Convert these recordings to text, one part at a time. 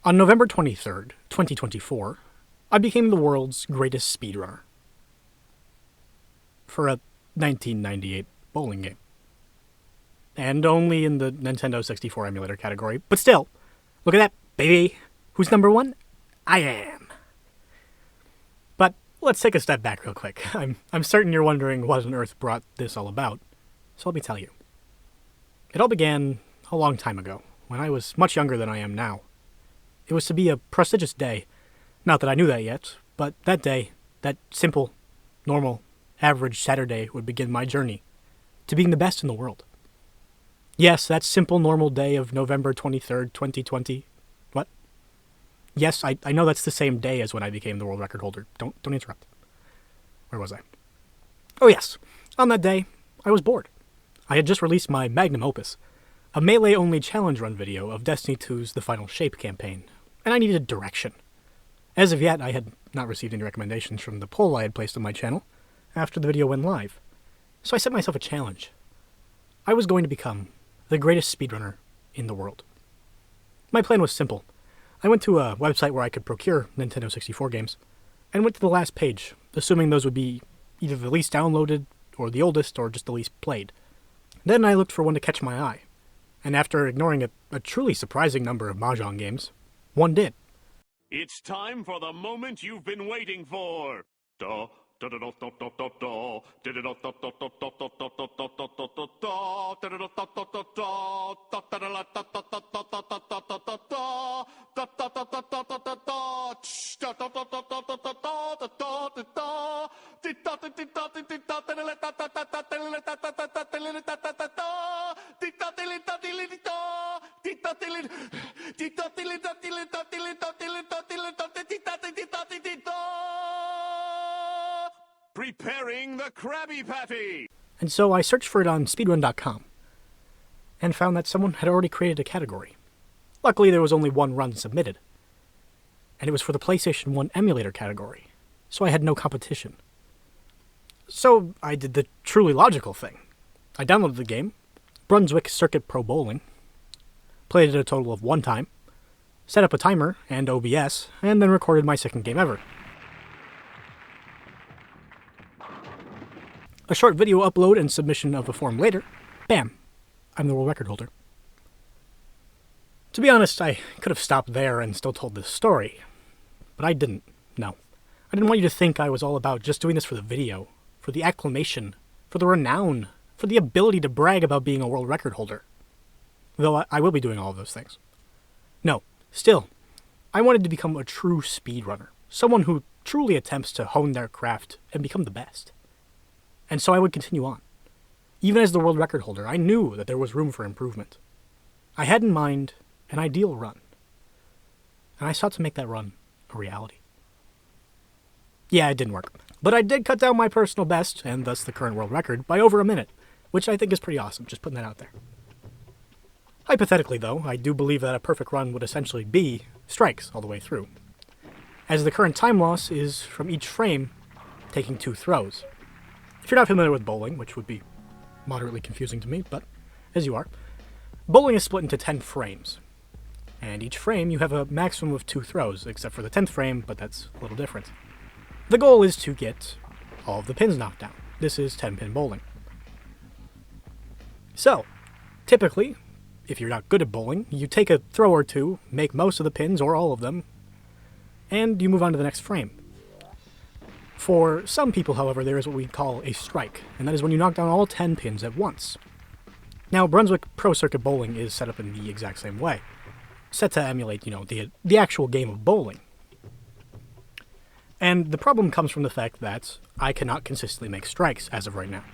On November 23rd, 2024, I became the world's greatest speedrunner. For a 1998 bowling game. And only in the Nintendo 64 emulator category. But still, look at that, baby. Who's number one? I am. But let's take a step back real quick. I'm certain you're wondering what on earth brought this all about. So let me tell you. It all began a long time ago, when I was much younger than I am now. It was to be a prestigious day. Not that I knew that yet, but that day, that simple, normal, average Saturday would begin my journey to being the best in the world. Yes, that simple, normal day of November 23rd, 2020. What? Yes, I know that's the same day as when I became the world record holder. Don't interrupt. Where was I? Oh yes, on that day, I was bored. I had just released my magnum opus, a melee-only challenge run video of Destiny 2's The Final Shape campaign, and I needed direction. As of yet, I had not received any recommendations from the poll I had placed on my channel after the video went live, so I set myself a challenge. I was going to become the greatest speedrunner in the world. My plan was simple. I went to a website where I could procure Nintendo 64 games, and went to the last page, assuming those would be either the least downloaded, or the oldest, or just the least played. Then I looked for one to catch my eye, and after ignoring a truly surprising number of Mahjong games, one did. It's time for the moment you've been waiting for. Preparing the Krabby Patty! And so I searched for it on speedrun.com, and found that someone had already created a category. Luckily, there was only one run submitted, and it was for the PlayStation 1 emulator category, so I had no competition. So I did the truly logical thing. I downloaded the game, Brunswick Circuit Pro Bowling, played it a total of 1 time, set up a timer and OBS, and then recorded my second game ever. A short video upload and submission of a form later, bam, I'm the world record holder. To be honest, I could have stopped there and still told this story, but I didn't, no. I didn't want you to think I was all about just doing this for the video, for the acclamation, for the renown, for the ability to brag about being a world record holder. Though I will be doing all of those things. No, still, I wanted to become a true speedrunner, someone who truly attempts to hone their craft and become the best. And so I would continue on. Even as the world record holder, I knew that there was room for improvement. I had in mind an ideal run, and I sought to make that run a reality. Yeah, it didn't work, but I did cut down my personal best, and thus the current world record, by over a minute, which I think is pretty awesome, just putting that out there. Hypothetically, though, I do believe that a perfect run would essentially be strikes all the way through, as the current time loss is from each frame taking 2 throws. If you're not familiar with bowling, which would be moderately confusing to me, but as you are, bowling is split into 10 frames. And each frame you have a maximum of 2 throws, except for the 10th frame, but that's a little different. The goal is to get all of the pins knocked down. This is 10-pin bowling. So, typically, if you're not good at bowling, you take a throw or two, make most of the pins, or all of them, and you move on to the next frame. For some people, however, there is what we call a strike, and that is when you knock down all 10 pins at once. Now, Brunswick Pro Circuit Bowling is set up in the exact same way, set to emulate, the actual game of bowling. And the problem comes from the fact that I cannot consistently make strikes as of right now.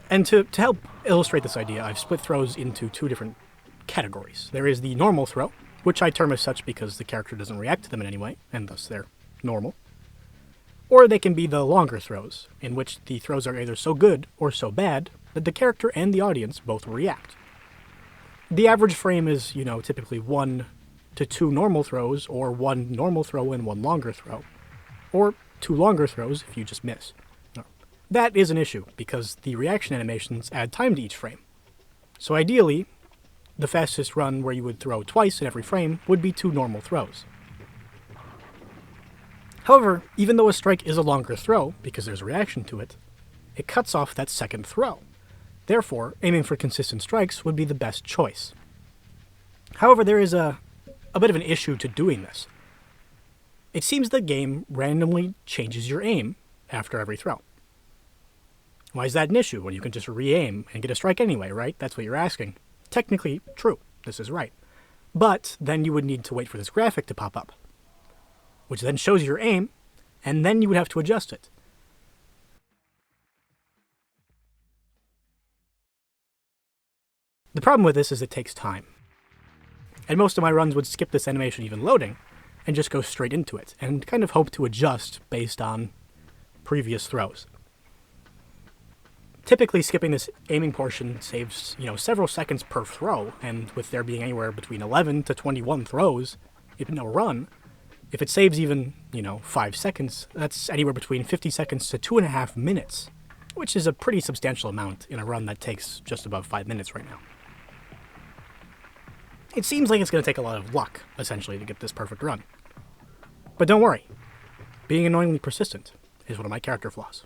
And to help illustrate this idea, I've split throws into 2 different categories. There is the normal throw, which I term as such because the character doesn't react to them in any way, and thus they're normal. Or they can be the longer throws, in which the throws are either so good or so bad that the character and the audience both react. The average frame is, typically 1 to 2 normal throws, or 1 normal throw and 1 longer throw, or 2 longer throws if you just miss. That is an issue, because the reaction animations add time to each frame. So ideally, the fastest run where you would throw twice in every frame would be 2 normal throws. However, even though a strike is a longer throw, because there's a reaction to it, it cuts off that second throw. Therefore, aiming for consistent strikes would be the best choice. However, there is a bit of an issue to doing this. It seems the game randomly changes your aim after every throw. Why is that an issue when you can just re-aim and get a strike anyway, right? That's what you're asking. Technically, true. This is right. But then you would need to wait for this graphic to pop up, which then shows your aim, and then you would have to adjust it. The problem with this is it takes time. And most of my runs would skip this animation even loading, and just go straight into it, and kind of hope to adjust based on previous throws. Typically, skipping this aiming portion saves, several seconds per throw, and with there being anywhere between 11 to 21 throws in a run, if it saves even, 5 seconds, that's anywhere between 50 seconds to 2.5 minutes, which is a pretty substantial amount in a run that takes just above 5 minutes right now. It seems like it's going to take a lot of luck, essentially, to get this perfect run. But don't worry. Being annoyingly persistent is one of my character flaws.